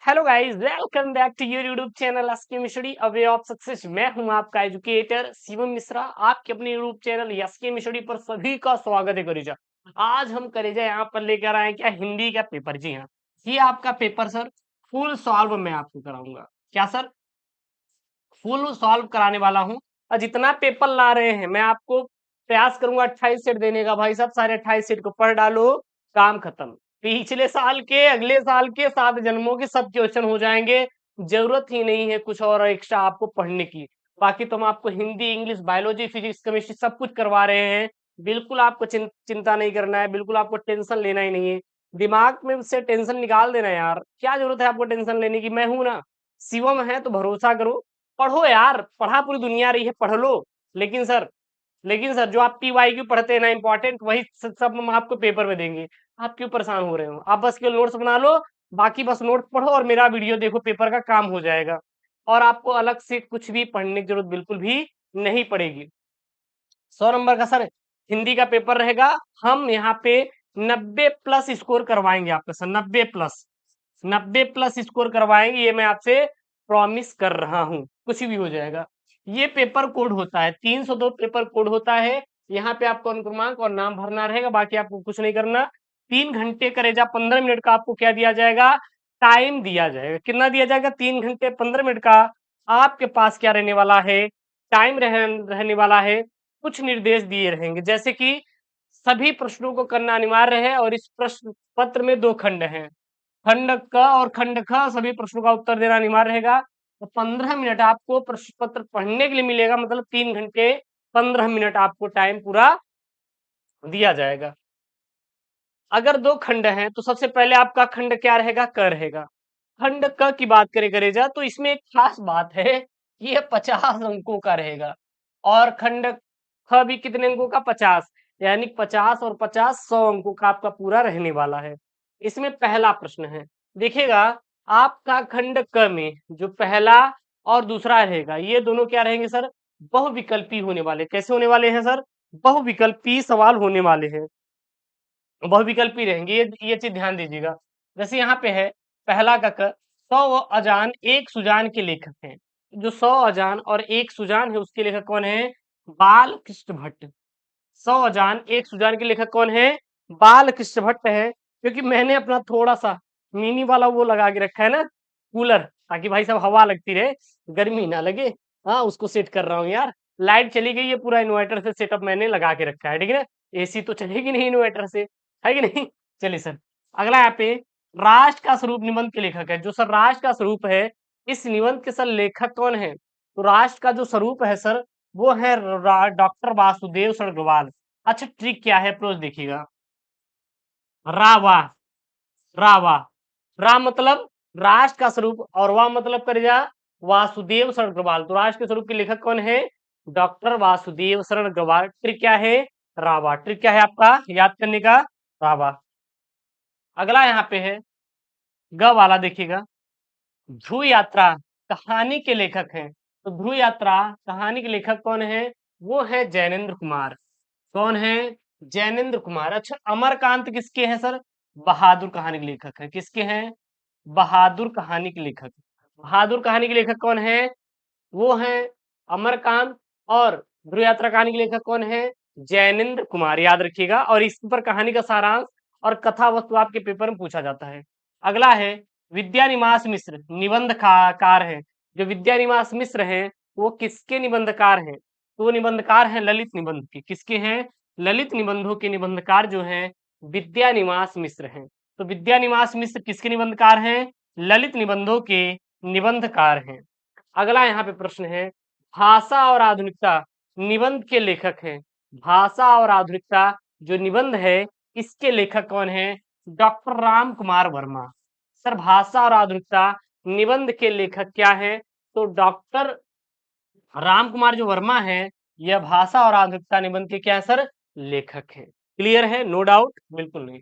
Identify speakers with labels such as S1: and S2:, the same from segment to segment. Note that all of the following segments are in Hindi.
S1: Hello guys, welcome back to your YouTube channel SK Mishri a way of success. मैं हूं आपका एजुकेटर शिवम मिश्रा, आपके अपने यूट्यूब चैनल एसके मिश्री पर सभी का स्वागत है करेजा। आज हम करेजा यहाँ पर लेकर आए क्या, हिंदी का पेपर। जी हाँ, ये आपका पेपर सर फुल सॉल्व मैं आपको कराऊंगा। क्या सर, फुल सॉल्व कराने वाला हूँ। और जितना पेपर ला रहे हैं मैं आपको प्रयास करूंगा 28 सेट देने का। भाई साहब सारे 28 सेट को पढ़ डालो, काम खत्म। पिछले साल के, अगले साल के, 7 जन्मों के सब क्वेश्चन हो जाएंगे। जरूरत ही नहीं है कुछ और एक्स्ट्रा आपको पढ़ने की। बाकी तो हम आपको Hindi, English, biology, physics, chemistry सब कुछ करवा रहे हैं। बिल्कुल आपको चिंता नहीं करना है, बिल्कुल आपको टेंशन लेना ही नहीं है। दिमाग में से टेंशन निकाल देना यार, क्या जरूरत है आपको टेंशन लेने की। मैं हूं ना, शिवम है तो भरोसा करो। पढ़ो यार, पढ़ा पूरी दुनिया रही है, पढ़ लो। लेकिन सर लेकिन सर जो आप पीवाईक्यू पढ़ते हैं ना, इंपॉर्टेंट, वही सब हम आपको पेपर में देंगे। आप क्यों परेशान हो रहे हो? आप बस केवल नोट्स बना लो, बाकी बस नोट्स पढ़ो और मेरा वीडियो देखो, पेपर का काम हो जाएगा। और आपको अलग से कुछ भी पढ़ने की जरूरत बिल्कुल भी नहीं पड़ेगी। 100 नंबर का सर हिंदी का पेपर रहेगा। हम यहाँ पे 90+ स्कोर करवाएंगे आपका सर, 90+। 90+ स्कोर करवाएंगे, ये मैं आपसे प्रॉमिस कर रहा हूँ। कुछ भी हो जाएगा। ये पेपर कोड होता है, 302 पेपर कोड होता है। यहाँ पे आपको अनुक्रमांक और नाम भरना रहेगा, बाकी आपको कुछ नहीं करना। 3 घंटे करेजा 15 मिनट का आपको क्या दिया जाएगा, टाइम दिया जाएगा। कितना दिया जाएगा? 3 घंटे 15 मिनट का आपके पास क्या रहने वाला है, टाइम रहने वाला है। कुछ निर्देश दिए रहेंगे, जैसे कि सभी प्रश्नों को करना अनिवार्य है और इस प्रश्न पत्र में 2 खंड हैं। खंड क और खंड ख, सभी प्रश्नों का उत्तर देना अनिवार्य रहेगा। तो 15 मिनट आपको प्रश्न पत्र पढ़ने के लिए मिलेगा, मतलब 3 घंटे 15 मिनट आपको टाइम पूरा दिया जाएगा। अगर 2 खंड हैं तो सबसे पहले आपका खंड क्या रहेगा, क रहेगा। खंड क की बात करें जा तो इसमें एक खास बात है, ये 50 अंकों का रहेगा। और खंड ख भी कितने अंकों का, 50। यानी 50 और 50 100 अंकों का आपका पूरा रहने वाला है। इसमें पहला प्रश्न है, देखिएगा, आपका खंड क में जो पहला और दूसरा रहेगा, ये दोनों क्या रहेंगे सर, बहुविकल्पी होने वाले। कैसे होने वाले हैं सर? बहुविकल्पी सवाल होने वाले हैं, बहुविकल्पी रहेंगे। ये चीज ध्यान दीजिएगा। जैसे यहाँ पे है पहला का क, 100 अजान एक सुजान के लेखक हैं। जो 100 अजान और एक सुजान है, उसके लेखक कौन है? बाल कृष्ण भट्ट। 100 अजान एक सुजान के लेखक कौन है? बाल कृष्ण भट्ट है। क्योंकि मैंने अपना थोड़ा सा मिनी वाला वो लगा के रखा है ना, कूलर, ताकि भाई साहब हवा लगती रहे, गर्मी ना लगे। हाँ, उसको सेट कर रहा हूँ यार। लाइट चली गई है, पूरा इन्वर्टर से सेटअप मैंने लगा के रखा है, ठीक है ना। एसी तो चलेगी नहीं इन्वर्टर से, है कि नहीं। चलिए सर, अगला यहाँ पे राष्ट्र का स्वरूप निबंध के लेखक है। जो सर राष्ट्र का स्वरूप है, इस निबंध के सर लेखक कौन है? तो राष्ट्र का जो स्वरूप है सर, वो है डॉक्टर वासुदेव सरगवाल। अच्छा, ट्रिक क्या है, अप्रोच देखिएगा। रावा, रावा, रा मतलब राष्ट्र का स्वरूप और वाह मतलब कर जा वासुदेव शरण अग्रवाल। तो राष्ट्र के स्वरूप के लेखक कौन है? डॉक्टर वासुदेव शरण अग्रवाल। ट्रिक क्या है? रावा। ट्रिक क्या है आपका याद करने का? रावा। अगला यहाँ पे है ग वाला, देखिएगा। ध्रुव यात्रा कहानी के लेखक हैं। तो ध्रुव यात्रा कहानी के लेखक कौन है? वो है जैनेन्द्र कुमार। कौन है? जैनेन्द्र कुमार। अच्छा, अमरकांत किसके हैं सर? बहादुर कहानी के लेखक है। किसके हैं? बहादुर कहानी के लेखक। बहादुर कहानी के लेखक कौन है? वो है अमरकांत। और ध्रुव यात्रा कहानी के लेखक कौन है? जैनेन्द्र कुमार। याद रखिएगा। और इस पर कहानी का सारांश और कथा वस्तु आपके पेपर में पूछा जाता है। अगला है विद्यानिवास मिश्र, कार है। जो विद्यानिवास मिश्र हैं, वो किसके निबंधकार हैं? तो वो निबंधकार हैं ललित निबंध के। किसके हैं? ललित निबंधों के निबंधकार जो हैं, विद्यानिवास मिश्र हैं। तो विद्यानिवास मिश्र किसके निबंधकार हैं? ललित निबंधों के निबंधकार हैं। अगला यहाँ पे प्रश्न है, भाषा और आधुनिकता निबंध के लेखक हैं। भाषा और आधुनिकता जो निबंध है, इसके लेखक कौन है? डॉक्टर राम कुमार वर्मा। सर, भाषा और आधुनिकता निबंध के लेखक क्या है? तो डॉक्टर राम कुमार जो वर्मा है, यह भाषा और आधुनिकता निबंध के क्या है सर? लेखक है। क्लियर है? नो डाउट, बिल्कुल नहीं।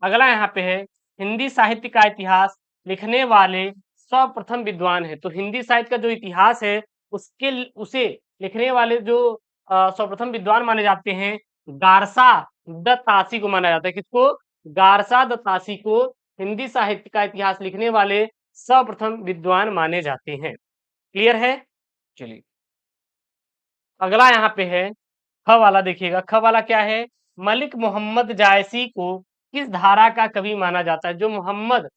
S1: अगला यहाँ पे है हिंदी साहित्य का इतिहास लिखने वाले सर्वप्रथम विद्वान है। तो हिंदी साहित्य का जो इतिहास है, उसे लिखने वाले जो सर्वप्रथम विद्वान माने जाते हैं, गारसा दत्तासी को माना जाता है। किसको? गारसा दत्तासी को हिंदी साहित्य का इतिहास लिखने वाले सर्वप्रथम विद्वान माने जाते हैं। क्लियर है? चलिए अगला यहाँ पे है ख वाला, देखिएगा ख वाला क्या है, मलिक मोहम्मद जायसी को किस धारा का कवि माना जाता है? जो मोहम्मद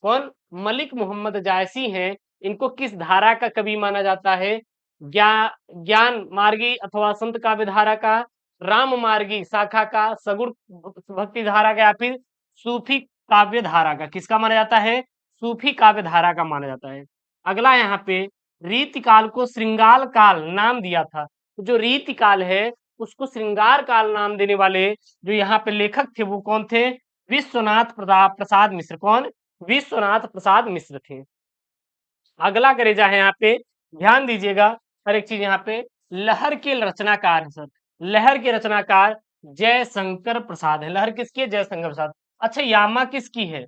S1: कौन, मलिक मोहम्मद जायसी हैं, इनको किस धारा का कवि माना जाता है? ज्ञान मार्गी अथवा संत काव्य धारा का, राम मार्गी शाखा का, सगुण भक्ति धारा का, या फिर सूफी काव्य धारा का? किसका माना जाता है? सूफी काव्य धारा का माना जाता है। अगला यहाँ पे रीति काल को श्रृंगार काल नाम दिया था। तो जो रीति काल है उसको श्रृंगार काल नाम देने वाले जो यहाँ पे लेखक थे वो कौन थे? विश्वनाथ प्रसाद मिश्र। कौन? विश्वनाथ प्रसाद मिश्र थे। अगला करेजा है यहाँ पे, ध्यान दीजिएगा हर एक चीज यहाँ पे। लहर के रचनाकार है सर, लहर के रचनाकार जयशंकर प्रसाद है। लहर किसकी है? जयशंकर प्रसाद। अच्छा यामा किसकी है?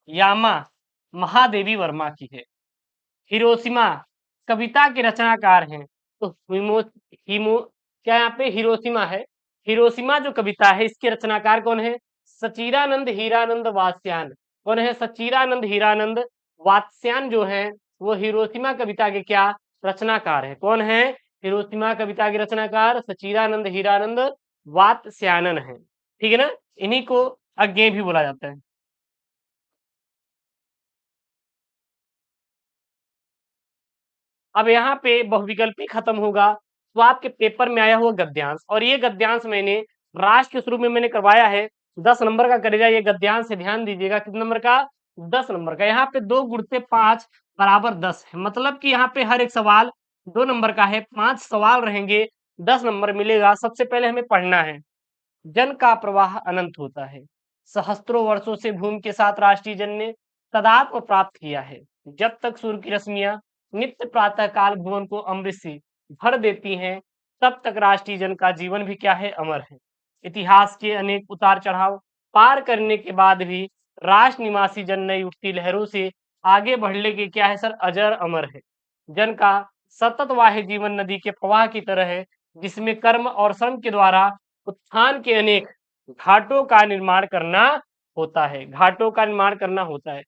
S1: यामा महादेवी वर्मा की है। हिरोशिमा कविता के रचनाकार हैं, तो हिमो हिमो क्या यहाँ पे हिरोशिमा है? हिरोशिमा जो कविता है इसके रचनाकार कौन है? सच्चिदानंद हीरानंद वात्स्यायन। कौन है? सच्चिदानंद हीरानंद वात्स्यायन जो है वो हिरोशिमा कविता के क्या रचनाकार है? कौन है? हिरोशिमा कविता के रचनाकार सच्चिदानंद हीरानंद वात्स्यायन है। ठीक है ना? इन्हीं को अज्ञेय भी बोला जाता है। अब यहाँ पे बहुविकल्पी खत्म होगा तो आपके पेपर में आया हुआ गद्यांश, और ये गद्यांश मैंने राष्ट्र के शुरू में मैंने करवाया है 10 नंबर का करेगा ये गद्यांश है। ध्यान दीजिएगा कितने नंबर का? 10 नंबर का। यहाँ पे 2 गुणते 5 बराबर 10 है, मतलब कि यहाँ पे हर एक सवाल 2 नंबर का है। 5 सवाल रहेंगे, 10 नंबर मिलेगा। सबसे पहले हमें पढ़ना है, जन का प्रवाह अनंत होता है, सहस्त्रों वर्षों से भूमि के साथ राष्ट्रीय जन ने तदात्म प्राप्त किया है। जब तक सूर्य की रश्मियां नित्य प्रातः काल भुवन को अमृत से भर देती हैं, तब तक राष्ट्रीय जन का जीवन भी क्या है? अमर है। इतिहास के अनेक उतार चढ़ाव पार करने के बाद भी राष्ट्र निवासी जन नई उठती लहरों से आगे बढ़ने के क्या है सर? अजर अमर है। जन का सतत वाह जीवन नदी के प्रवाह की तरह है, जिसमें कर्म और श्रम के द्वारा उत्थान के अनेक घाटों का निर्माण करना होता है। घाटों का निर्माण करना होता है।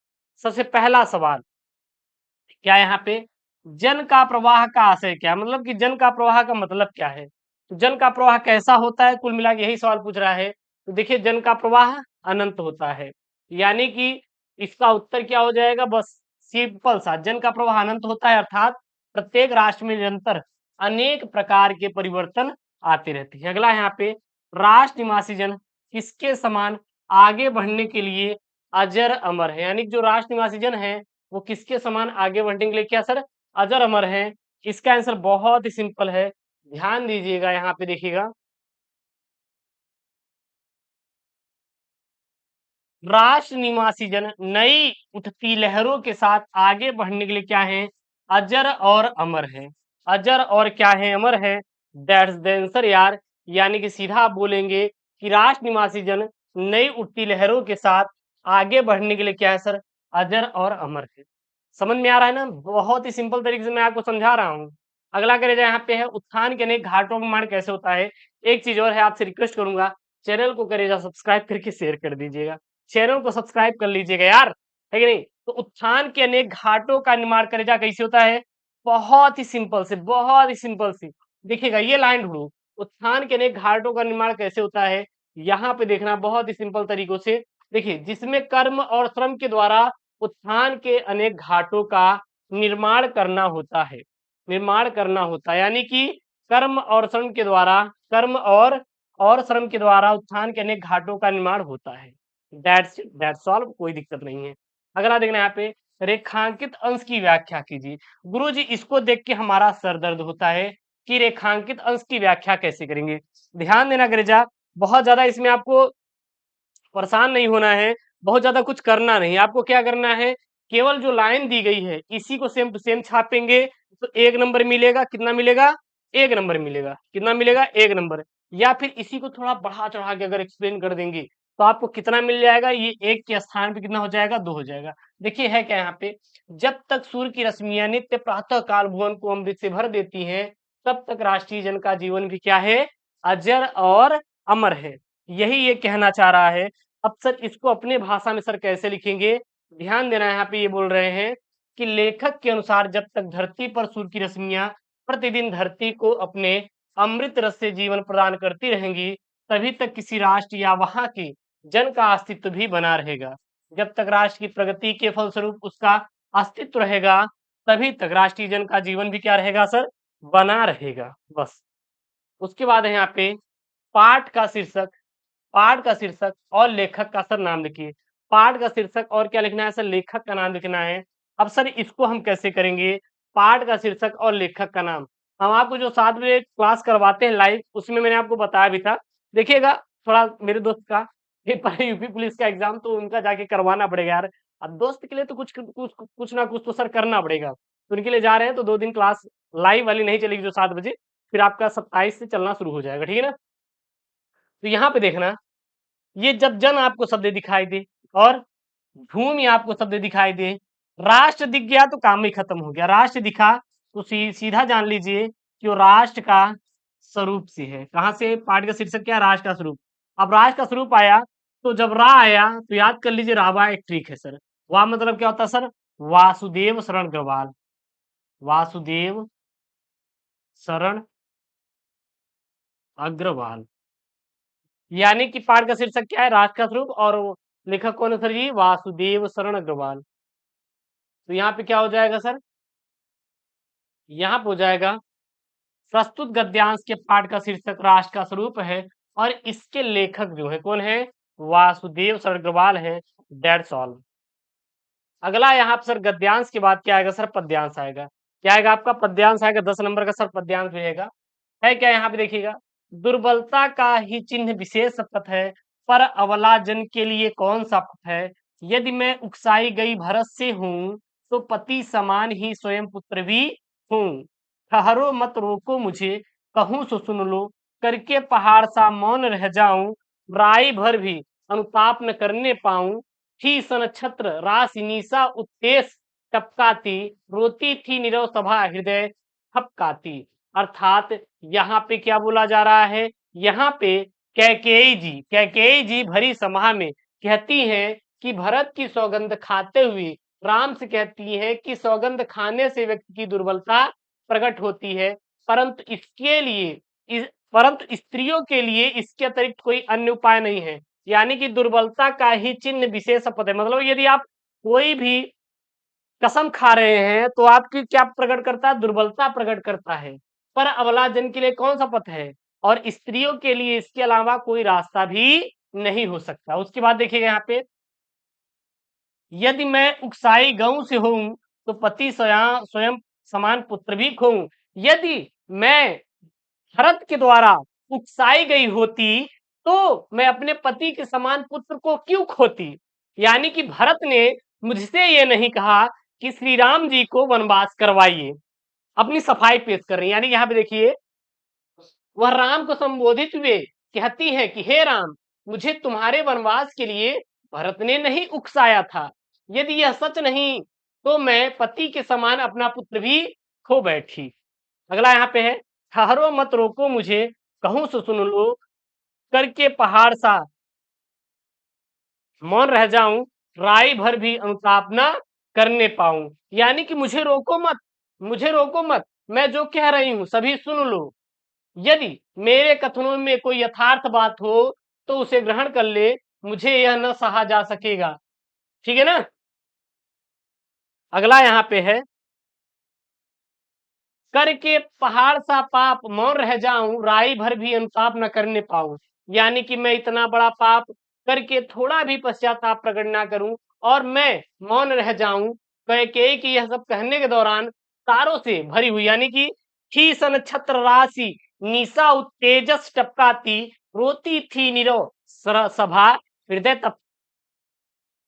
S1: सबसे पहला सवाल क्या यहाँ पे, जन का प्रवाह का आशय क्या? मतलब कि जन का प्रवाह का मतलब क्या है? तो जन का प्रवाह कैसा होता है, कुल मिला के यही सवाल पूछ रहा है। तो देखिए जन का प्रवाह अनंत होता है, यानी कि इसका उत्तर क्या हो जाएगा? बस सिंपल सा, जन का प्रवाह अनंत होता है, अर्थात प्रत्येक राष्ट्र में निरंतर अनेक प्रकार के परिवर्तन आते रहते हैं। अगला यहाँ पे राष्ट्र निवासी जन किसके समान आगे बढ़ने के लिए अजर अमर है, यानी जो राष्ट्र निवासी जन है वो किसके समान आगे बढ़ने के लिए क्या सर? अजर अमर है। इसका आंसर बहुत ही सिंपल है, ध्यान दीजिएगा यहाँ पे देखिएगा, राष्ट्र निवासी जन नई उठती लहरों के साथ आगे बढ़ने के लिए क्या है? अजर और अमर है। अजर और क्या है? अमर है। दैट्स द आंसर यार। यानी कि सीधा आप बोलेंगे कि राष्ट्र निवासी जन नई उठती लहरों के साथ आगे बढ़ने के लिए क्या है सर? अजर और अमर है। समझ में आ रहा है ना? बहुत ही सिंपल तरीके से मैं आपको समझा रहा हूँ। अगला करेगा यहाँ पे है उत्थान के अनेक घाटों का निर्माण कैसे होता है। एक चीज और है, आपसे रिक्वेस्ट करूंगा, चैनल को करेगा सब्सक्राइब करके शेयर कर दीजिएगा। चैनल को सब्सक्राइब कर लीजिएगा यार, है कि नहीं? तो उत्थान के अनेक घाटों का निर्माण करेजा कैसे होता है? बहुत ही सिंपल से, बहुत ही सिंपल सी देखिएगा, ये लाइन ढूंढो, उत्थान के अनेक घाटों का निर्माण कैसे होता है। यहाँ पे देखना बहुत ही सिंपल तरीकों से, देखिए जिसमें कर्म और श्रम के द्वारा उत्थान के अनेक घाटों का निर्माण करना होता है। निर्माण करना होता है, यानी कि कर्म और श्रम के द्वारा, कर्म और श्रम के द्वारा उत्थान के अनेक घाटों का निर्माण होता है। दैट्स इट, दैट्स ऑल, कोई दिक्कत नहीं है। अगला देखना यहाँ पे, रेखांकित अंश की व्याख्या कीजिए। गुरुजी इसको देख के हमारा सर दर्द होता है कि रेखांकित अंश की व्याख्या कैसे करेंगे। ध्यान देना गरेजा, बहुत ज्यादा इसमें आपको परेशान नहीं होना है, बहुत ज्यादा कुछ करना नहीं। आपको क्या करना है, केवल जो लाइन दी गई है इसी को सेम टू सेम छापेंगे तो 1 नंबर मिलेगा। कितना मिलेगा? 1 नंबर मिलेगा। कितना मिलेगा? 1 नंबर। या फिर इसी को थोड़ा बढ़ा चढ़ा के अगर एक्सप्लेन कर देंगे तो आपको कितना मिल जाएगा? ये 1 के स्थान पे कितना हो जाएगा? 2 हो जाएगा। देखिए है क्या यहाँ पे, जब तक सूर्य की रश्मियां नित्य प्रातः काल भुवन को अमृत से भर देती हैं, तब तक राष्ट्रीय जन का जीवन भी क्या है? अजर और अमर है। यही ये कहना चाह रहा है। अब सर इसको अपने भाषा में सर कैसे लिखेंगे? ध्यान देना, यहाँ पे ये बोल रहे हैं कि लेखक के अनुसार जब तक धरती पर सूर्य की रश्मियां प्रतिदिन धरती को अपने अमृत रस से जीवन प्रदान करती रहेंगी, तभी तक किसी राष्ट्र या वहां के जन का अस्तित्व भी बना रहेगा। जब तक राष्ट्र की प्रगति के फलस्वरूप उसका अस्तित्व रहेगा, तभी तक राष्ट्रीय जन का जीवन भी क्या रहेगा सर, बना रहेगा। बस उसके बाद है यहाँ पे पाठ का शीर्षक, पाठ का शीर्षक और लेखक का सर नाम लिखिए। पाठ का शीर्षक और क्या लिखना है सर, लेखक का नाम लिखना है। अब सर इसको हम कैसे करेंगे, पाठ का शीर्षक और लेखक का नाम। हम आपको जो 7 बजे क्लास करवाते हैं लाइव, उसमें मैंने आपको बताया भी था। देखिएगा, थोड़ा मेरे दोस्त का पेपर है यूपी पुलिस का एग्जाम, तो उनका जाके करवाना पड़ेगा यार। अब दोस्त के लिए तो कुछ ना कुछ तो सर करना पड़ेगा। तो उनके लिए जा रहे हैं, तो 2 दिन क्लास लाइव वाली नहीं चलेगी जो 7 बजे, फिर आपका 27 से चलना शुरू हो जाएगा, ठीक है ना। तो यहाँ पे देखना, ये जब जन आपको शब्द दिखाई दे और भूमि आपको शब्द दिखाई दे, राष्ट्र दिख गया तो काम ही खत्म हो गया। राष्ट्र दिखा तो सीधा जान लीजिए कि वो राष्ट्र का स्वरूप से है। कहां से, पाठ का शीर्षक क्या है, राष्ट्र का स्वरूप। अब राष्ट्र का स्वरूप आया, तो जब रा आया तो याद कर लीजिए रावा एक ट्रिक है सर। वाह मतलब क्या होता है सर, वासुदेव शरण अग्रवाल, वासुदेव शरण अग्रवाल। यानी कि पाठ का शीर्षक क्या है, राष्ट्र का स्वरूप, और लेखक कौन है सर जी, वासुदेव शरण अग्रवाल। तो यहाँ पे क्या हो जाएगा सर, यहाँ पे हो जाएगा प्रस्तुत गद्यांश के पाठ का शीर्षक राष्ट्र का स्वरूप है और इसके लेखक जो है कौन है, वासुदेव शरण अग्रवाल है। That's all. अगला यहाँ पर सर गद्यांश के बाद क्या आएगा सर, पद्यांश आएगा। क्या आएगा आपका, पद्यांश आएगा। 10 नंबर का सर पद्यांश रहेगा। है क्या, यहाँ पे देखिएगा, दुर्बलता का ही चिन्ह विशेष पथ है, पर अबला जन के लिए कौन सा पथ है। यदि मैं उकसाई गई भरत से हूँ, तो पति समान ही स्वयं पुत्र भी हूँ। ठहरो मत रोको मुझे, कहूँ सो सुन लो, करके पहाड़ सा मौन रह जाऊं, राई भर भी अनुताप न करने पाऊं। थी सन छत्र राशि निशा उत्तेश टपकाती, रोती थी नीरव सभा हृदय ठपकाती। अर्थात यहाँ पे क्या बोला जा रहा है, यहाँ पे कैकेयी जी भरी सभा में कहती हैं कि भरत की सौगंध खाते हुए राम से कहती है कि सौगंध खाने से व्यक्ति की दुर्बलता प्रकट होती है, परंतु इसके लिए परंतु स्त्रियों के लिए इसके अतिरिक्त कोई अन्य उपाय नहीं है। यानी कि दुर्बलता का ही चिन्ह विशेष पद है। मतलब यदि आप कोई भी कसम खा रहे हैं तो आपकी क्या प्रकट करता है, दुर्बलता प्रकट करता है। पर अबला जन के लिए कौन सा पथ है, और स्त्रियों के लिए इसके अलावा कोई रास्ता भी नहीं हो सकता। उसके बाद देखिएगा यहाँ पे, यदि मैं उकसाई गऊ से हूं, तो पति स्वयं स्वयं समान पुत्र भी खोऊं। यदि मैं भरत के द्वारा उकसाई गई होती, तो मैं अपने पति के समान पुत्र को क्यों खोती। यानी कि भरत ने मुझसे ये नहीं कहा कि श्री राम जी को वनवास करवाइए, अपनी सफाई पेश कर रही है। यानी यहाँ पे देखिए, वह राम को संबोधित हुए कहती है कि हे राम, मुझे तुम्हारे वनवास के लिए भरत ने नहीं उकसाया था। यदि यह सच नहीं, तो मैं पति के समान अपना पुत्र भी खो बैठी। अगला यहाँ पे है, ठहरो मत रोको मुझे, कहूं सो सुन लो, करके पहाड़ सा मौन रह जाऊं, राई भर भी अनुताप न करने पाऊं। यानी कि मुझे रोको मत, मुझे रोको मत, मैं जो कह रही हूं सभी सुन लो। यदि मेरे कथनों में कोई यथार्थ बात हो तो उसे ग्रहण कर ले, मुझे यह न सहा जा सकेगा। ठीक है ना। अगला यहाँ पे है, करके पहाड़ सा पाप मौन रह जाऊं, राई भर भी अनुताप न करने पाऊं। यानी कि मैं इतना बड़ा पाप करके थोड़ा भी पश्चाताप प्रकट ना करूं और मैं मौन रह जाऊं। कैकेयी की यह सब कहने के दौरान तारों से भरी हुई, यानी कि थी सन छत्र राशि निशा उत्तेजस टपकाती, रोती थी नीरव सभा हृदय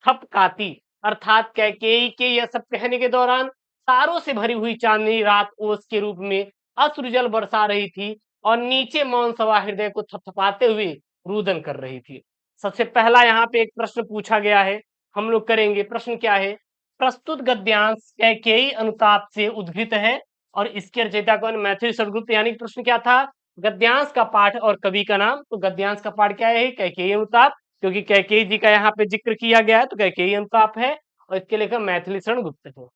S1: थपकाती। अर्थात कैकेयी के यह सब कहने के दौरान तारों से भरी हुई चांदनी रात ओस के रूप में अश्रुजल बरसा रही थी और नीचे मौन सभा हृदय को थपथपाते हुए रुदन कर रही थी। सबसे पहला यहाँ पे एक प्रश्न पूछा गया है, हम लोग करेंगे। प्रश्न क्या है, प्रस्तुत गद्यांश कैकेयी अनुताप से उद्घृत है और इसके रचयिता कौन, मैथिली शब्दगुप्त। यानी प्रश्न क्या था, गद्यांश का पाठ और कवि का नाम। तो गद्यांश का पाठ क्या है, कैकेयी अनुताप, क्योंकि कैकेयी जी का यहाँ पे जिक्र किया गया है, तो कैकेयी अनुताप है और इसके लेखक मैथिली शरण गुप्त है।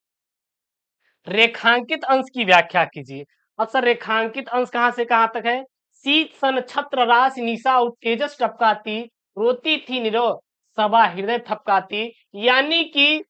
S1: रेखांकित अंश की व्याख्या कीजिए। अब सर रेखांकित अंश कहां से कहां तक है? शीत सन छत्र राशि निशा उत्तेजस टपकाती, रोती थी निरो सबा हृदय थपकाती, यानी कि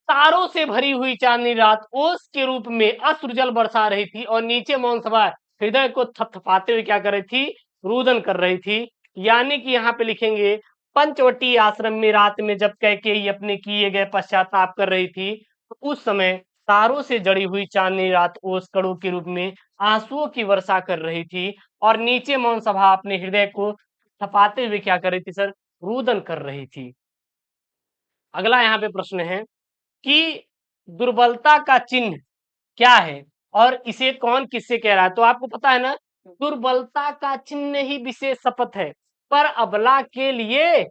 S1: तारों से भरी हुई चांदनी रात ओस के रूप में अश्रुजल बरसा रही थी और नीचे मौन सभा हृदय को थपथपाते हुए क्या कर रही थी? रुदन कर रही थी। यानी कि यहाँ पे लिखेंगे पंचवटी आश्रम में रात में जब कैकेयी अपने किए गए पश्चाताप कर रही थी, तो उस समय तारों से जड़ी हुई चांदनी रात ओस कड़ों के रूप में आंसुओं की वर्षा कर रही थी और नीचे मौन सभा अपने हृदय को थपाते हुए क्या कर रही थी सर? रुदन कर रही थी। अगला यहाँ पे प्रश्न है कि दुर्बलता का चिन्ह क्या है और इसे कौन किससे कह रहा है? तो आपको पता है ना, दुर्बलता का चिन्ह ही विशेष शपथ है, पर अबला के लिए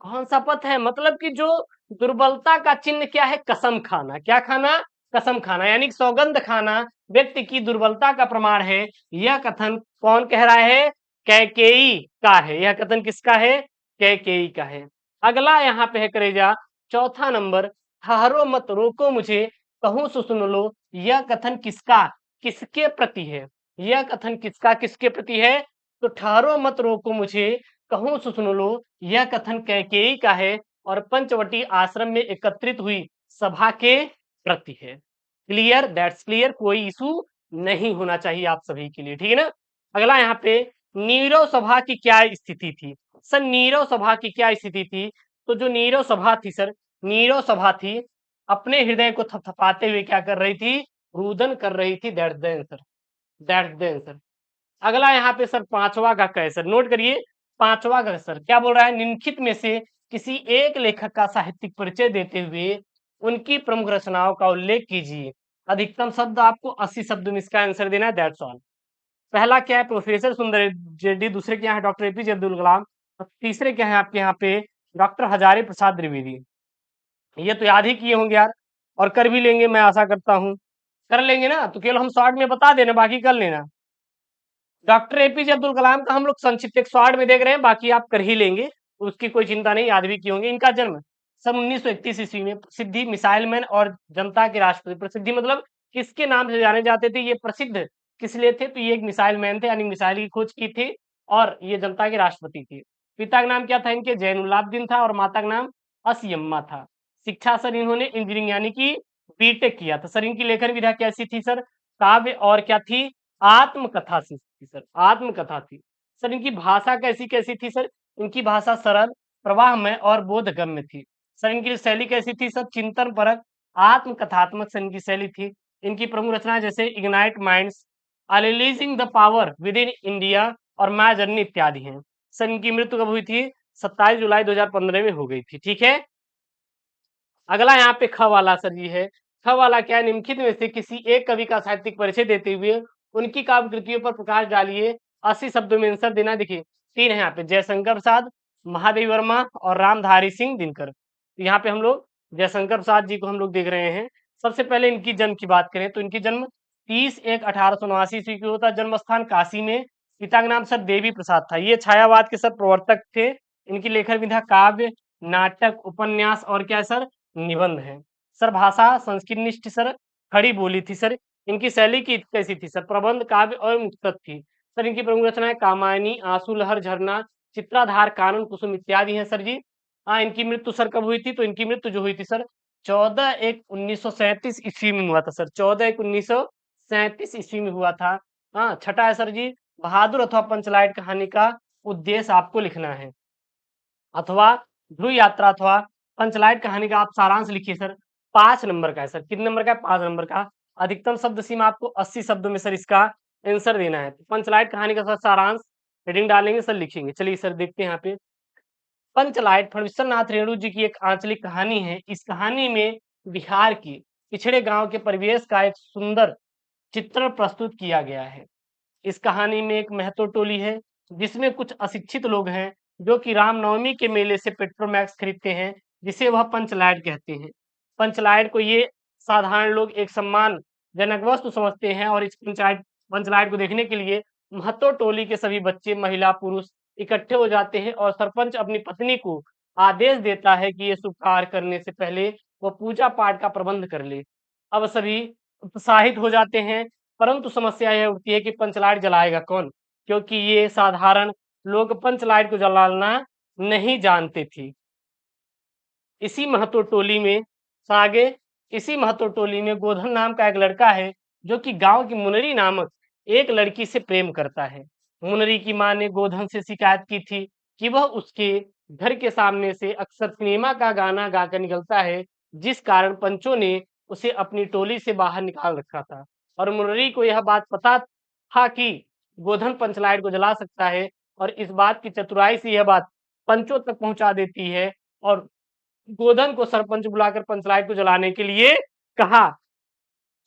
S1: कौन सा पथ है? मतलब कि जो दुर्बलता का चिन्ह क्या है? कसम खाना। क्या खाना? कसम खाना, यानी कि सौगंध खाना व्यक्ति की दुर्बलता का प्रमाण है। यह कथन कौन कह रहा है? कैकेयी का है। यह कथन किसका है? कैकेयी का है। अगला यहाँ पे है करेजा चौथा नंबर, ठहरो मत रोको मुझे कहूं सो सुन लो। यह कथन किसका किसके प्रति है? यह कथन किसका किसके प्रति है? तो ठहरो मत रोको मुझे कहूं सो सुन लो, यह कथन कैकेयी का है और पंचवटी आश्रम में एकत्रित हुई सभा के प्रति है। क्लियर? दैट्स क्लियर, कोई इशू नहीं होना चाहिए आप सभी के लिए, ठीक है ना। अगला यहाँ पे नीरव सभा की क्या स्थिति थी? सर नीरव सभा की क्या स्थिति थी? तो जो नीरव सभा थी सर, नीरव सभा थी अपने हृदय को थपथपाते हुए क्या कर रही थी? रुदन कर रही थी। That's the answer, that's the answer. अगला यहाँ पे सर पांचवा का है सर, नोट करिए। पांचवा का सर क्या बोल रहा है? निम्नलिखित में से किसी एक लेखक का साहित्यिक परिचय देते हुए उनकी प्रमुख रचनाओं का उल्लेख कीजिए। अधिकतम शब्द आपको 80 शब्द में इसका आंसर देना है। That's all. पहला क्या है? प्रोफेसर सुंदर रेड्डी। दूसरे क्या है? Doctor APJ Abdul Kalam. और तीसरे क्या है आपके यहाँ पे? डॉक्टर हजारी प्रसाद द्विवेदी। ये तो याद ही किए होंगे यार, और कर भी लेंगे मैं आशा करता हूँ। कर लेंगे ना? तो केवल हम शॉर्ट में बता देना, बाकी कर लेना। डॉक्टर एपीजे अब्दुल कलाम का हम लोग संक्षिप्त एक शॉर्ट में देख रहे हैं, बाकी आप कर ही लेंगे, उसकी कोई चिंता नहीं, याद भी किए होंगे। इनका जन्म सन 1931 ईस्वी में प्रसिद्धि मिसाइल मैन और जनता के राष्ट्रपति। प्रसिद्धि मतलब किसके नाम से जाने जाते थे? ये प्रसिद्ध किस लिए थे? तो ये एक मिसाइल मैन थे, यानी मिसाइल की खोज की थी, और ये जनता के राष्ट्रपति थे। पिता का नाम क्या था इनके? जैनुलाब्दीन था, और माता का नाम असियम्मा था। शिक्षा सर इन्होंने इंजीनियरिंग यानी कि बीटेक किया था। सर इनकी लेखन विधा कैसी थी सर? काव्य और क्या थी? आत्मकथा सी थी सर, आत्मकथा थी। सर इनकी भाषा कैसी कैसी थी सर? इनकी भाषा सरल, प्रवाहमय और बोधगम्य थी। सर इनकी शैली कैसी थी सर? चिंतन परक, आत्मकथात्मक सर इनकी शैली थी। इनकी प्रमुख रचना जैसे ignite minds, unleashing the power within India और माय जर्नी इत्यादि हैं। सर इनकी मृत्यु कब हुई थी? 27 जुलाई 2015 में हो गई थी, ठीक है। अगला यहाँ पे ख वाला सर जी है। ख वाला क्या है? निम्नलिखित में से किसी एक कवि का साहित्यिक परिचय देते हुए उनकी काव्य कृतियों पर प्रकाश डालिए। 80 शब्दों में आंसर देना। देखिए तीन है यहाँ पे, जयशंकर प्रसाद, महादेवी वर्मा और रामधारी सिंह दिनकर। तो यहाँ पे हम लोग जयशंकर प्रसाद जी को हम लोग देख रहे हैं। सबसे पहले इनकी जन्म की बात करें तो इनकी जन्म 30/1/1879 ईस्वी को होता। जन्म स्थान काशी में। पिता का नाम सर देवी प्रसाद था। ये छायावाद के सर प्रवर्तक थे। इनकी लेखन विधा काव्य, नाटक, उपन्यास और क्या है सर? निबंध है। सर भाषा संस्कृतनिष्ठ सर, खड़ी बोली थी सर। इनकी शैली की कैसी थी सर? प्रबंध, काव्य और मुक्तक थी। सर इनकी प्रमुख रचनाएं कामायनी, आंसू लहर, झरना, चित्राधार, कानन कुसुम इत्यादि हैं सर जी। हाँ, इनकी मृत्यु सर कब हुई थी? तो इनकी मृत्यु जो हुई थी सर 14/1/1937 ईस्वी में हुआ था सर। 14/1/1937 ईस्वी में हुआ था। हाँ, छठा है सर जी, बहादुर अथवा पंचलाइट कहानी का उद्देश्य आपको लिखना है, अथवा ध्रुव यात्रा अथवा पंचलाइट कहानी का आप सारांश लिखिए सर। 5 नंबर का है सर। कितने नंबर का है? 5 नंबर का। अधिकतम शब्द सीमा आपको 80 शब्दों में सर इसका आंसर देना है। तो पंचलाइट कहानी का सर सारांश हेडिंग डालेंगे सर, लिखेंगे। चलिए सर देखते हैं यहाँ पे। पंचलाइट फणीश्वर नाथ रेणु जी की एक आंचलिक कहानी है। इस कहानी में बिहार की पिछड़े गांव के परिवेश का एक सुंदर चित्रण प्रस्तुत किया गया है। इस कहानी में एक महतो टोली है जिसमें कुछ अशिक्षित लोग हैं जो कि रामनवमी के मेले से पेट्रोमैक्स खरीदते हैं, जिसे वह पंचलाइट कहते हैं। पंचलाइट को ये साधारण लोग एक सम्मानजनक वस्तु समझते हैं और इस पंचलाइट को देखने के लिए महतो टोली के सभी बच्चे, महिला, पुरुष इकट्ठे हो जाते हैं और सरपंच अपनी पत्नी को आदेश देता है कि ये शुभ कार्य करने से पहले वो पूजा पाठ का प्रबंध कर ले। अब सभी उत्साहित हो जाते हैं। परंतु समस्या यह उठती है कि पंचलाइट जलाएगा कौन? क्योंकि ये साधारण लोग पंचलाइट को जलाना नहीं जानते थे। इसी महतो टोली में आगे इसी महतो टोली में गोधन नाम का एक लड़का है, जो कि गांव की मुनरी नामक एक लड़की से प्रेम करता है। मुनरी की मां ने गोधन से शिकायत की थी कि वह उसके घर के सामने से अक्सर सिनेमा का गाना गाकर निकलता है, जिस कारण पंचों ने उसे अपनी टोली से बाहर निकाल रखा था। और मुनरी को यह बात पता था कि गोधन पंचलाइट को जला सकता है, और इस बात की चतुराई से यह बात पंचों तक पहुंचा देती है, और गोधन को सरपंच बुलाकर पंचलाइट को जलाने के लिए कहा,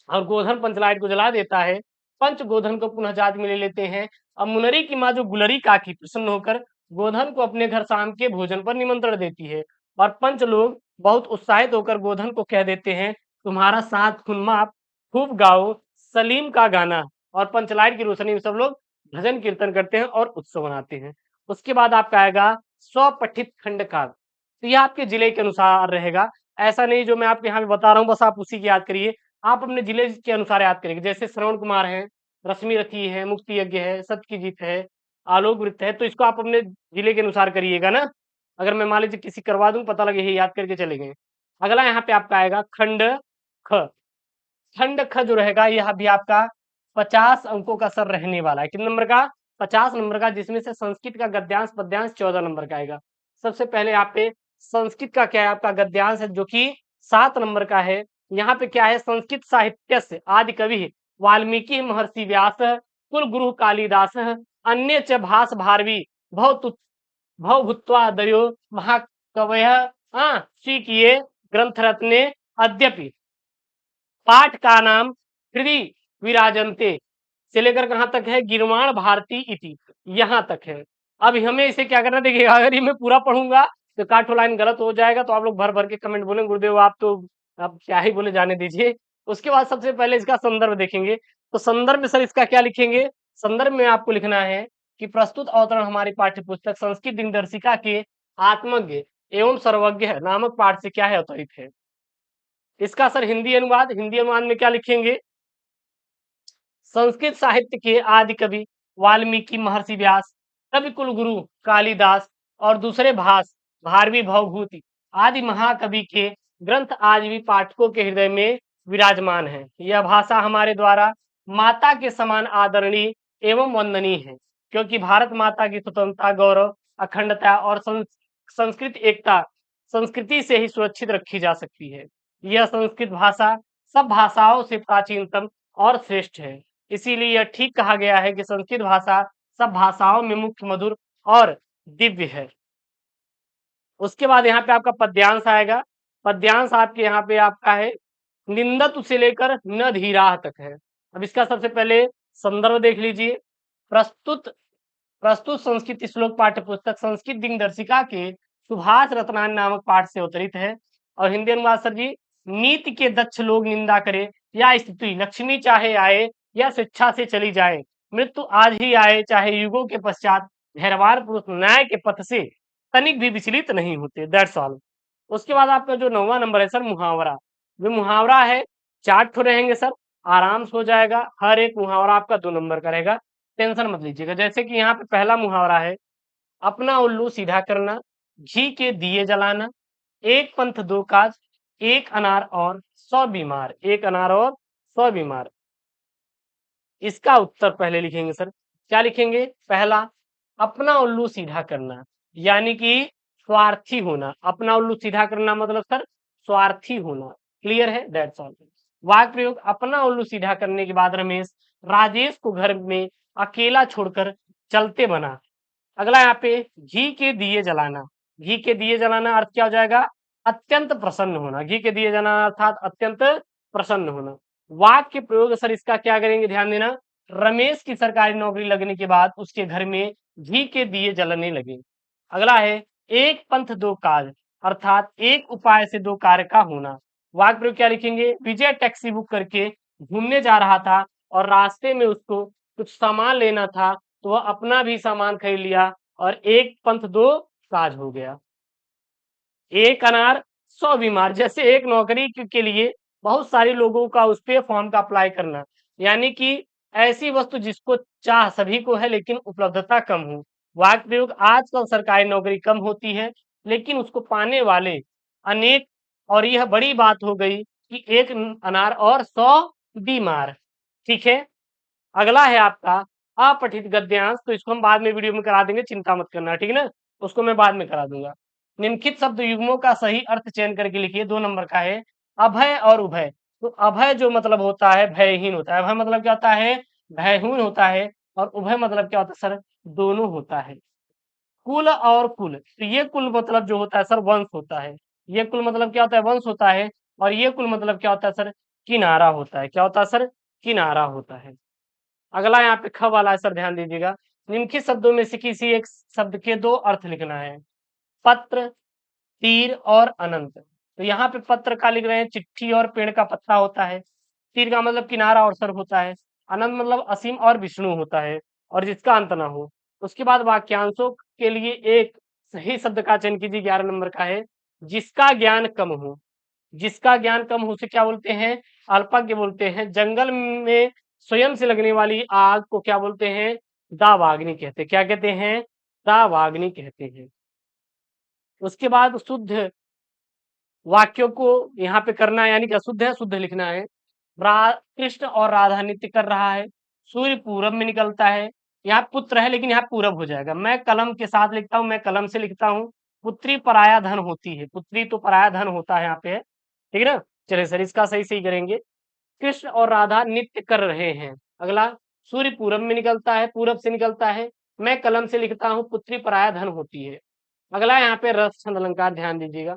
S1: और गोधन पंचलाइट को जला देता है। पंच गोधन को पुनः जात में ले लेते हैं। अब मुनरी की माँ जो गुलरी काकी प्रसन्न होकर गोधन को अपने घर शाम के भोजन पर निमंत्रण देती है, और पंच लोग बहुत उत्साहित होकर गोधन को कह देते हैं, तुम्हारा साथ खुनमा खूब गाओ सलीम का गाना। और पंचलाइट की रोशनी में सब लोग भजन कीर्तन करते हैं और उत्सव मनाते हैं। उसके बाद आपका आएगा स्वपठित खंड काव्य। तो यह आपके जिले के अनुसार रहेगा, ऐसा नहीं जो मैं आपके यहाँ पे बता रहा हूँ बस आप उसी की याद करिए। आप अपने जिले के अनुसार याद करेंगे, जैसे श्रवण कुमार है, रश्मि रथी है, मुक्ति यज्ञ है, सत्य की जीत है, आलोक वृत्त है, तो इसको आप अपने जिले के अनुसार करिएगा ना। अगर मैं मान लीजिए किसी करवा दूं, पता लगे ये याद करके चले गए। अगला यहाँ पे आपका आएगा खंड ख। खंड ख जो रहेगा यह भी आपका 50 अंकों का सर रहने वाला है। कितने नंबर का? 50 नंबर का, जिसमें से संस्कृत का गद्यांश पद्यांश 14 नंबर का आएगा। सबसे पहले यहाँ पे संस्कृत का क्या है, आपका गद्यांश है जो कि 7 नंबर का है। यहाँ पे क्या है, संस्कृत साहित्य से आदि कवि वाल्मीकि महर्षि व्यास कुल गुरु कालिदास अन्य च भास भारवी भव भूत्वा दयो महाकवय स्वीकीय ग्रंथ रत्ने अद्यपि पाठ का नाम हृदय विराजनते से लेकर कहां तक है, गिरवाण भारती इति, यहां तक है। अब हमें इसे क्या करना, देखिए अगर ये मैं पूरा पढ़ूंगा तो काठो लाइन गलत हो जाएगा, तो आप लोग भर भर के कमेंट बोलेंगे गुरुदेव आप तो अब क्या ही बोले, जाने दीजिए। उसके बाद सबसे पहले इसका संदर्भ देखेंगे, तो संदर्भ में सर इसका क्या लिखेंगे? संदर्भ में आपको लिखना है कि प्रस्तुत अवतरण हमारी पाठ्य पुस्तक संस्कृत दिनदर्शिका के आत्मज्ञ एवं सर्वज्ञ नामक पाठ से क्या है, अवतरित है। इसका सर हिंदी अनुवाद में क्या लिखेंगे? संस्कृत साहित्य के आदि कवि वाल्मीकि महर्षि व्यास, कवि कुलगुरु कालिदास और दूसरे भास भारवी भवभूति आदि महाकवि के ग्रंथ आज भी पाठकों के हृदय में विराजमान है। यह भाषा हमारे द्वारा माता के समान आदरणीय एवं वंदनीय है, क्योंकि भारत माता की स्वतंत्रता, गौरव, अखंडता और संस्कृत एकता संस्कृति से ही सुरक्षित रखी जा सकती है। यह संस्कृत भाषा सब भाषाओं से प्राचीनतम और श्रेष्ठ है। इसीलिए यह ठीक कहा गया है कि संस्कृत भाषा सब भाषाओं में मुख्य, मधुर और दिव्य है। उसके बाद यहाँ पे आपका पद्यांश आएगा। पद्यांश आपके यहाँ पे आपका है निंदत से लेकर न धीराह तक है। अब इसका सबसे पहले संदर्भ देख लीजिए। प्रस्तुत प्रस्तुत संस्कृत श्लोक पाठ्य पुस्तक संस्कृत दिनदर्शिका के सुभाष रत्नान नामक पाठ से अवतरित है। और हिंदी अनुवाद सर जी, नीति के दक्ष लोग निंदा करे या स्थिति, लक्ष्मी चाहे आए या शिक्षा से चली जाए, मृत्यु आज ही आए चाहे युगों के पश्चात, धैर्यवान पुरुष न्याय के पथ से तनिक भी विचलित नहीं होते। That's all. उसके बाद आपका जो 9वां नंबर है सर, मुहावरा। जो मुहावरा है 4 ठो रहेंगे सर, आराम से हो जाएगा। हर एक मुहावरा आपका 2 नंबर का रहेगा, टेंशन मत लीजिएगा। जैसे कि यहाँ पे पहला मुहावरा है, अपना उल्लू सीधा करना, घी के दिए जलाना, एक पंथ दो काज, एक अनार और 100 बीमार। एक अनार और 100 बीमार। इसका उत्तर पहले लिखेंगे सर। क्या लिखेंगे? पहला, अपना उल्लू सीधा करना, यानी कि स्वार्थी होना। अपना उल्लू सीधा करना मतलब सर स्वार्थी होना। क्लियर है? That's all. वाक्य प्रयोग, अपना उल्लू सीधा करने के बाद रमेश राजेश को घर में अकेला छोड़कर चलते बना। अगला यहाँ पे घी के दिए जलाना। घी के दिए जलाना अर्थ क्या हो जाएगा? अत्यंत प्रसन्न होना। घी के दिए जलाना अर्थात अत्यंत प्रसन्न होना। वाक्य प्रयोग सर इसका क्या करेंगे, ध्यान देना। रमेश की सरकारी नौकरी लगने के बाद उसके घर में घी के दिए जलने लगे। अगला है एक पंथ दो काज, अर्थात एक उपाय से दो कार्य का होना। वाक्य प्रयोग क्या लिखेंगे? विजय टैक्सी बुक करके घूमने जा रहा था और रास्ते में उसको कुछ सामान लेना था, तो वह अपना भी सामान खरीद लिया और एक पंथ दो काज हो गया। एक अनार 100 बीमार, जैसे एक नौकरी के लिए बहुत सारे लोगों का उस पे फॉर्म का अप्लाई करना, यानी कि ऐसी वस्तु जिसको चाह सभी को है लेकिन उपलब्धता कम हो। वाक्य प्रयोग, आजकल सरकारी नौकरी कम होती है लेकिन उसको पाने वाले अनेक, और यह बड़ी बात हो गई कि एक अनार और 100 बीमार। ठीक है, अगला है आपका अपठित गद्यांश, तो इसको हम बाद में वीडियो में करा देंगे, चिंता मत करना, ठीक है ना, उसको मैं बाद में करा दूंगा। निम्नलिखित शब्द युग्मों का सही अर्थ चयन करके लिखिए। 2 नंबर का है अभय और उभय। तो अभय जो मतलब होता है भयहीन होता है, अभय मतलब क्या होता है, भयहीन होता है, और उभय मतलब क्या होता है सर, दोनों होता है। कुल और कुल, तो ये कुल मतलब जो होता है सर वंश होता है, ये कुल मतलब क्या होता है, वंश होता है, और ये कुल मतलब क्या होता है सर, किनारा होता है। क्या होता है सर, किनारा होता है। अगला यहाँ पे ख वाला है सर, ध्यान दीजिएगा। निम्नलिखित शब्दों में से किसी एक शब्द के 2 अर्थ लिखना है। पत्र, तीर और अनंत। तो यहाँ पे पत्र का लिख रहे हैं, चिट्ठी और पेड़ का पत्ता होता है। तीर का मतलब किनारा और सर होता है। अनंत मतलब असीम और विष्णु होता है, और जिसका अंत ना हो। उसके बाद वाक्यांशों के लिए एक सही शब्द का चयन कीजिए। 11 नंबर का है जिसका ज्ञान कम हो। जिसका ज्ञान कम हो उसे क्या बोलते हैं, अल्पज्ञ बोलते हैं। जंगल में स्वयं से लगने वाली आग को क्या बोलते हैं, दावाग्नि कहते हैं। क्या कहते हैं, दावाग्नि कहते हैं। उसके बाद शुद्ध वाक्यों को यहाँ पे करना है, यानी कि अशुद्ध है शुद्ध लिखना है। कृष्ण और राधा नृत्य कर रहा है, सूर्य पूरब में निकलता है। यहाँ पुत्र है लेकिन यहाँ पूरब हो जाएगा। मैं कलम के साथ लिखता हूँ, मैं कलम से लिखता हूँ। पुत्री पराया धन होती है, पुत्री तो पराया धन होता है यहाँ पे, ठीक है ना। चलिए सर, इसका सही सही करेंगे। कृष्ण और राधा नृत्य कर रहे हैं। अगला, सूर्य पूरब में निकलता है, पूरब से निकलता है। मैं कलम से लिखता हूँ, पुत्री पराया धन होती है। अगला यहाँ पे रस छंद अलंकार, ध्यान दीजिएगा।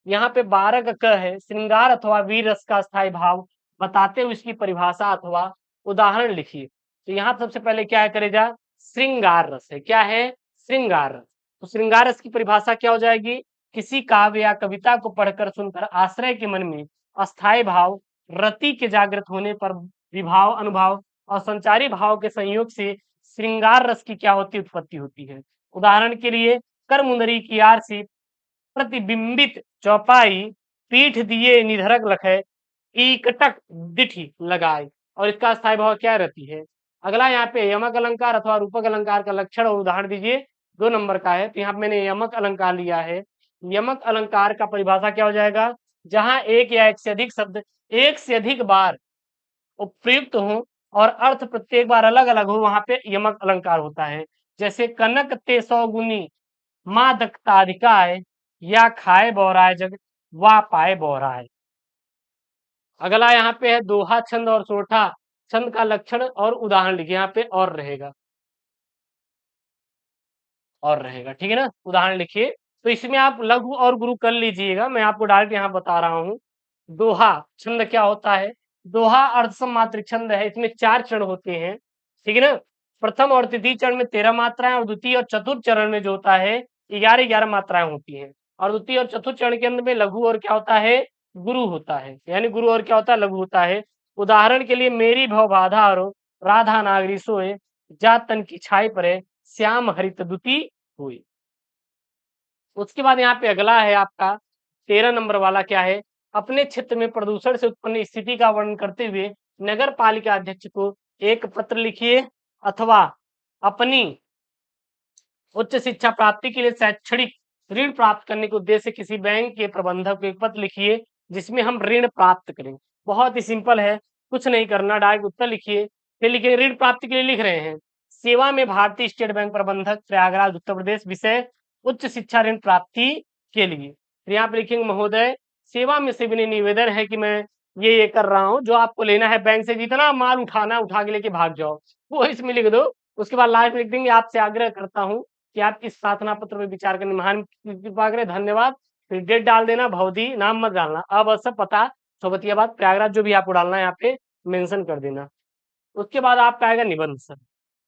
S1: यहाँ पे 12 का क है, श्रृंगार अथवा वीर रस का स्थायी भाव बताते हुए इसकी परिभाषा अथवा उदाहरण लिखिए। तो यहाँ सबसे पहले क्या है करेगा, श्रृंगार रस है। क्या है, श्रृंगार रस। तो श्रृंगार रस की परिभाषा क्या हो जाएगी, किसी काव्य या कविता को पढ़कर सुनकर आश्रय के मन में अस्थायी भाव, रति के जागृत होने पर विभाव अनुभाव और संचारी भाव के संयोग से श्रृंगार रस की क्या होती, उत्पत्ति होती है। उदाहरण के लिए, कर मुंदरी की आर सी प्रतिबिंबित चौपाई, पीठ दिए निधरक लखै, ईकटक दिठी लगाए, और इसका स्थायी भाव क्या रहती है। अगला यहाँ पे यमक अलंकार अथवा रूपक अलंकार का लक्षण और उदाहरण दीजिए। 2 नंबर का है, तो यहाँ पे मैंने यमक अलंकार लिया है। यमक अलंकार का परिभाषा क्या हो जाएगा, जहां एक या एक से अधिक शब्द एक से अधिक बार उपयुक्त हो और अर्थ प्रत्येक बार अलग अलग हो, वहां पे यमक अलंकार होता है। जैसे कनक ते 100 गुनी माँ दत्ताधिकाय, या खाए बौराय जग वा पाए बौराय। अगला यहाँ पे है दोहा छंद और सोठा छंद का लक्षण और उदाहरण लिखिए। यहाँ पे और रहेगा, और रहेगा, ठीक है ना, उदाहरण लिखिए। तो इसमें आप लघु और गुरु कर लीजिएगा, मैं आपको डायरेक्ट यहाँ बता रहा हूँ। दोहा छंद क्या होता है, दोहा अर्धसम मात्रिक छंद है, इसमें 4 चरण होते हैं, ठीक है ना। प्रथम और तृतीय चरण में 13 मात्राएं, और द्वितीय और चतुर्थ चरण में जो होता है 11-11 मात्राएं होती हैं। और द्वितीय और चतुर्थ चरण के अंत में लघु और क्या होता है, गुरु होता है, यानी गुरु और क्या होता है, लघु होता है। उदाहरण के लिए, मेरी भव बाधा और राधा नागरी सोए, जा तन की छाई परे, श्याम हरित दुती हुई। उसके बाद यहाँ पे अगला है आपका 13 नंबर वाला, क्या है, अपने क्षेत्र में प्रदूषण से उत्पन्न स्थिति का वर्णन करते हुए नगर पालिका अध्यक्ष को एक पत्र लिखिए, अथवा अपनी उच्च शिक्षा प्राप्ति के लिए शैक्षणिक ऋण प्राप्त करने के उद्देश्य से किसी बैंक के प्रबंधक को एक पत्र लिखिए जिसमें हम ऋण प्राप्त करें। बहुत ही सिंपल है, कुछ नहीं करना, डायरेक्ट उत्तर लिखिए। फिर लिखिए ऋण प्राप्ति के लिए लिख रहे हैं, सेवा में भारतीय स्टेट बैंक प्रबंधक, प्रयागराज उत्तर प्रदेश, विषय उच्च शिक्षा ऋण प्राप्ति के लिए। फिर यहाँ पे लिखेंगे, महोदय सेवा में से विनय निवेदन है कि मैं ये कर रहा हूँ, जो आपको लेना है बैंक से जितना माल उठाना उठा के लेके भाग जाओ, वो इसमें लिख दो। उसके बाद लास्ट में लिख देंगे, आपसे आग्रह करता हूँ कि आप इस प्रार्थना पत्र पर विचार करने महान कृपा करें, धन्यवाद। फिर डेट डाल देना, भवदी नाम मत डालना, अब सब पता सोबतियाबाद प्रयागराज जो भी आपको डालना है यहाँ पे मेंशन कर देना। उसके बाद आपका आएगा निबंध सर।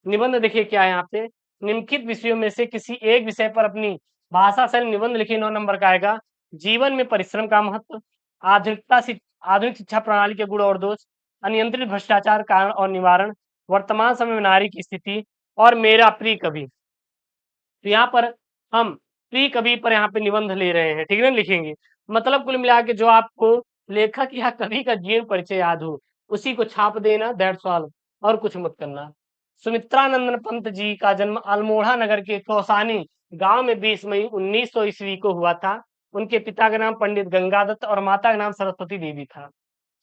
S1: निबंध देखिए क्या है यहाँ पे, निम्नलिखित विषयों में से किसी एक विषय पर अपनी भाषा शैली निबंध लिखिए। 9 नंबर का आएगा, जीवन में परिश्रम का महत्व, आधुनिक शिक्षा प्रणाली के गुण और दोष, अनियंत्रित भ्रष्टाचार कारण और निवारण, वर्तमान समय में नारी की स्थिति, और मेरा प्रिय कवि। तो यहाँ पर हम प्रिय कवि पर यहाँ पे निबंध ले रहे हैं, ठीक है ना, लिखेंगे। मतलब कुल मिला के जो आपको लेखक या कवि का जीवन परिचय याद हो, उसी को छाप देना, दैट्स ऑल, और कुछ मत करना। सुमित्रानंदन पंत जी का जन्म अल्मोड़ा नगर के कौसानी गांव में 20 मई 1900 ईस्वी को हुआ था। उनके पिता का नाम पंडित गंगादत्त और माता का नाम सरस्वती देवी था।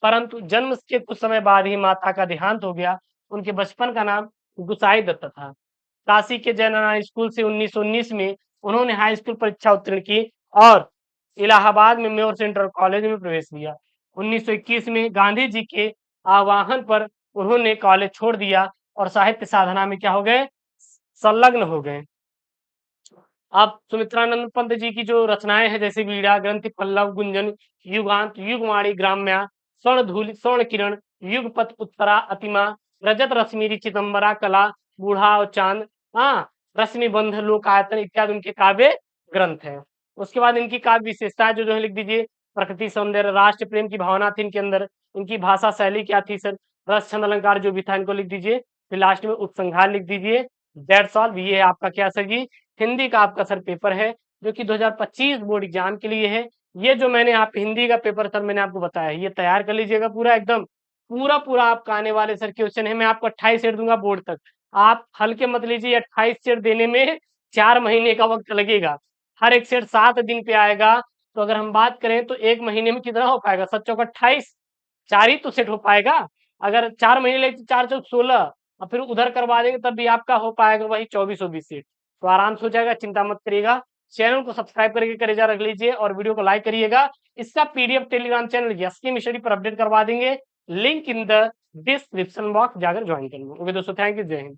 S1: परंतु जन्म के कुछ समय बाद ही माता का देहांत हो गया। उनके बचपन का नाम गुसाई दत्त था। काशी के जय नारायण स्कूल से 1919 में उन्होंने हाई स्कूल परीक्षा उत्तीर्ण की और इलाहाबाद में मेयर सेंट्रल कॉलेज में प्रवेश लिया। 1921 में गांधी जी के आह्वान पर उन्होंने कॉलेज छोड़ दिया और साहित्य साधना में क्या हो गए, संलग्न हो गए। अब सुमित्रानंद पंत जी की जो रचनाएं हैं जैसे वीणा ग्रंथि, पल्लव, गुंजन, युगांत, युगवाणी, ग्राम्या, स्वर्णधूलि, स्वर्ण किरण, युगपथ, उत्तरा, अतिमा, रजत रश्मि, चिदंबरा, कला, बूढ़ा और चांद, हाँ, रश्मि बंध, लोकायतन इत्यादि उनके काव्य ग्रंथ हैं। उसके बाद इनकी काव्य विशेषताएं जो जो है लिख दीजिए। प्रकृति सौंदर्य, राष्ट्र प्रेम की भावना थी इनके अंदर। इनकी भाषा शैली क्या थी सर? रस छंद अलंकार जो भी था इनको लिख दीजिए। फिर लास्ट में उपसंहार लिख दीजिए। That's all. ये आपका क्या सर जी, हिंदी का आपका सर पेपर है जो कि 2025 बोर्ड एग्जाम के लिए है। ये जो मैंने आप हिंदी का पेपर सर मैंने आपको बताया है, ये तैयार कर लीजिएगा पूरा एकदम। पूरा पूरा आपका आने वाले सर क्वेश्चन है। मैं आपको 28 सेट दूंगा बोर्ड तक। आप हल्के मत लीजिए, 28 सेट देने में 4 महीने का वक्त लगेगा। हर एक सेट 7 दिन पे आएगा। तो अगर हम बात करें तो 1 महीने में कितना हो पाएगा? 7 चौक 28, 4 ही तो सेट हो पाएगा। अगर 4 महीने लगे तो 4 चौक 16, और फिर उधर करवा देंगे तब भी आपका हो पाएगा वही 24-24 सीट। तो आराम से हो जाएगा, चिंता मत करिएगा। चैनल को सब्सक्राइब करके करेजा रख लीजिए और वीडियो को लाइक करिएगा। इसका पीडीएफ टेलीग्राम चैनल यस के मिशरी पर अपडेट करवा देंगे। Link in the description box जाकर ज्वाइन कर लो। ओके दोस्तों, थैंक यू, जय हिंद।